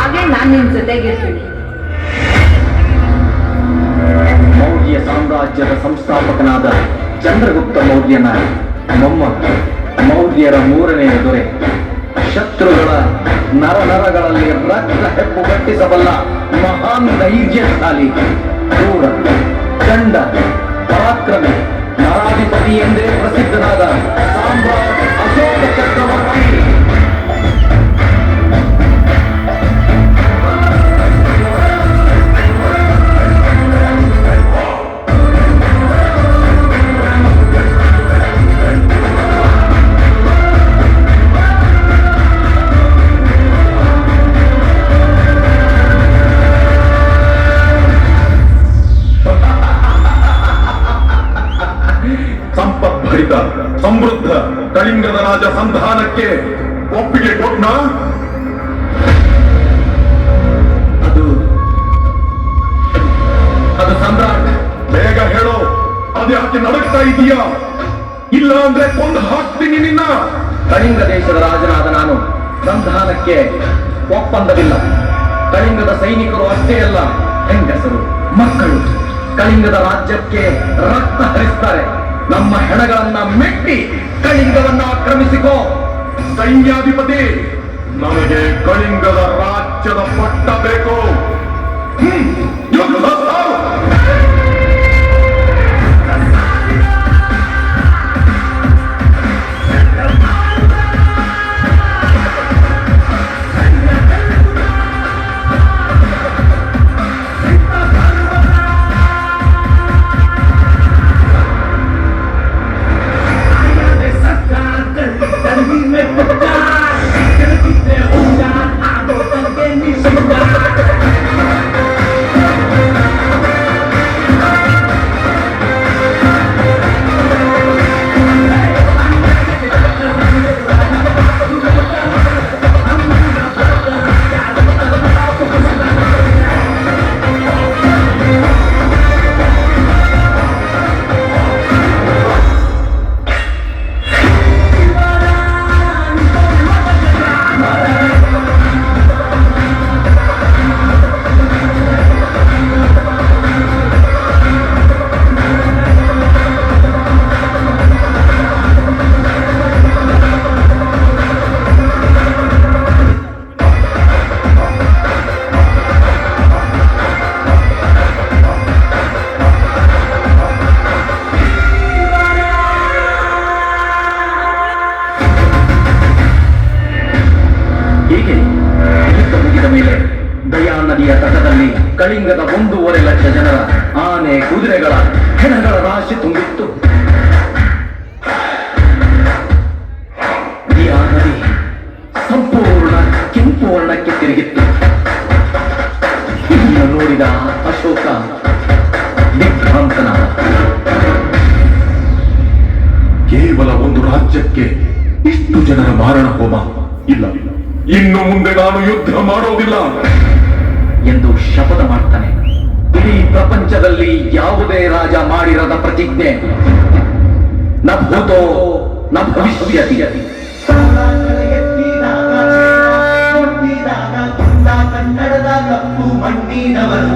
ಹಾಗೆ ನಾನು ನಿಮ್ ಜೊತೆಗಿರ್ತೀನಿ. ಮೌರ್ಯ ಸಾಮ್ರಾಜ್ಯದ ಸಂಸ್ಥಾಪಕನಾದ ಚಂದ್ರಗುಪ್ತ ಮೌರ್ಯನ ಮೊಮ್ಮಗ, ಮೌರ್ಯರ ಮೂರನೆಯ ದೊರೆ, ಶತ್ರುಗಳ ನರನರಗಳಲ್ಲಿ ರಕ್ತ ಹೆಪ್ಪುಗಟ್ಟಿಸಬಲ್ಲ ಮಹಾನ್ ಧೈರ್ಯಶಾಲಿ, ಕ್ರೂರ, ಚಂಡ, ಪರಾಕ್ರಮಿ, ನರಾಧಿಪತಿ ಎಂದೇ ಪ್ರಸಿದ್ಧನಾದ ಸಾಮ್ರಾಟ್ ಅಶೋಕ ಚಕ್ರವರ್ತಿ. ಸಂಪದ್ಭರಿತ ಸಮೃದ್ಧ ಕಳಿಂಗದ ರಾಜ ಸಂಧಾನಕ್ಕೆ ಒಪ್ಪಿಗೆ ಕೊಟ್ನ? ಅದು ಸಮ್ರಾಟ್, ಬೇಗ ಹೇಳೋ, ಅದ್ಯಾಕೆ ನಡಕ್ತಾ ಇದೀಯಾ? ಇಲ್ಲ ಅಂದ್ರೆ ಕೊಂದು ಹಾಕ್ತೀನಿ ನಿನ್ನ. ಕಳಿಂಗ ದೇಶದ ರಾಜನಾದ ನಾನು ಸಂಧಾನಕ್ಕೆ ಒಪ್ಪಂದವಿಲ್ಲ. ಕಳಿಂಗದ ಸೈನಿಕರು ಅಷ್ಟೇ ಅಲ್ಲ, ಹೆಂಗಸರು, ಮಕ್ಕಳು ಕಳಿಂಗದ ರಾಜ್ಯಕ್ಕೆ ರಕ್ತ ಹರಿಸ್ತಾರೆ. ನಮ್ಮ ಹೆಣಗಳನ್ನ ಮೆಟ್ಟಿ ಕಳಿಂಗವನ್ನ ಆಕ್ರಮಿಸಿಕೋ. ಸೈನ್ಯಾಧಿಪತಿ, ನನಗೆ ಕಳಿಂಗದ ರಾಜ್ಯದ ಪಟ್ಟ ಬೇಕು. ಯುದ್ಧ ಸಾರು. ಕಳಿಂಗದ 1.5 ಲಕ್ಷ ಜನರ ಆನೆ, ಕುದುರೆಗಳ, ಹೆಣಗಳ ರಾಶಿ ತುಂಬಿತ್ತು. ಈ ಆ ನದಿ ಸಂಪೂರ್ಣ ಕೆಂಪು ವರ್ಣಕ್ಕೆ ತಿರುಗಿತ್ತು. ಇದನ್ನು ನೋಡಿದ ಅಶೋಕ ದಿಗ್ಭ್ರಾಂತನಾದ. ಕೇವಲ ಒಂದು ರಾಜ್ಯಕ್ಕೆ ಇಷ್ಟು ಜನರ ಮಾರಣ ಹೋಮ? ಇಲ್ಲ, ಇನ್ನು ಮುಂದೆ ನಾನು ಯುದ್ಧ ಮಾಡೋದಿಲ್ಲ ಎಂದು ಶಪಥ ಮಾಡ್ತಾನೆ. ಇಡೀ ಪ್ರಪಂಚದಲ್ಲಿ ಯಾವುದೇ ರಾಜ ಮಾಡಿರದ ಪ್ರತಿಜ್ಞೆ. ನ ಭೂತೋ ನ ಭವಿಷ್ಯತಿ. ಕನ್ನಡದ ಕಪ್ಪು ಮಣ್ಣಿನವರು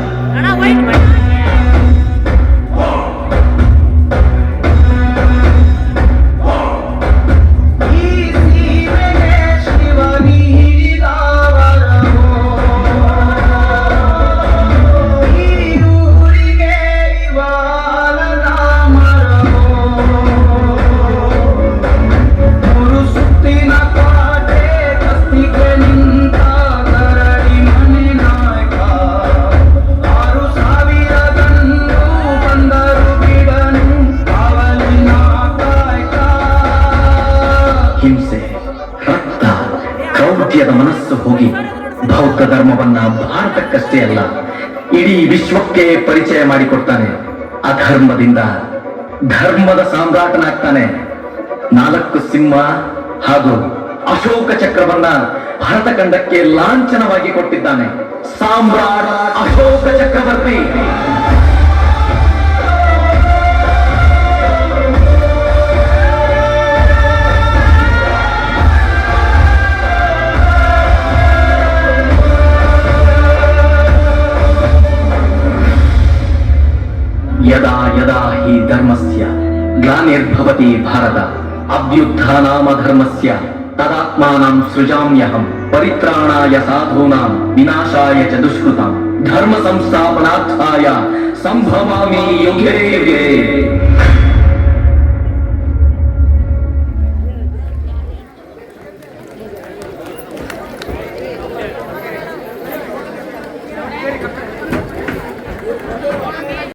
ಹಿಂಸೆ, ರಕ್ತ, ಕ್ರೌರ್ಯದ ಮನಸ್ಸು ಹೋಗಿ ಬೌದ್ಧ ಧರ್ಮವನ್ನ ಭಾರತಕ್ಕಷ್ಟೇ ಅಲ್ಲ, ಇಡೀ ವಿಶ್ವಕ್ಕೆ ಪರಿಚಯ ಮಾಡಿಕೊಡ್ತಾನೆ. ಅಧರ್ಮದಿಂದ ಧರ್ಮದ ಸಾಮ್ರಾಟನಾಗ್ತಾನೆ. 4 ಸಿಂಹ ಹಾಗೂ ಅಶೋಕ ಚಕ್ರವನ್ನ ಭಾರತ ಖಂಡಕ್ಕೆ ಲಾಂಛನವಾಗಿ ಕೊಟ್ಟಿದ್ದಾನೆ ಸಾಮ್ರಾಟ್ ಅಶೋಕ ಚಕ್ರವರ್ತಿ. ಗ್ಲಾನಿರ್ಭವತಿ ಭಾರತ ಅಭ್ಯುತ್ಥಾನಾಮಧರ್ಮಸ್ಯ ತದಾತ್ಮಾನಂ ಸೃಜಾಮ್ಯಹಂ ಪರಿತ್ರಾಣಾಯ ಸಾಧೂನಾಂ ವಿನಾಶಾಯ ಚ ದುಷ್ಕೃತಾಂ ಧರ್ಮ ಸಂಸ್ಥಾಪನಾರ್ಥಾಯ ಸಂಭವಾಮಿ ಯುಗೇ ಯುಗೇ.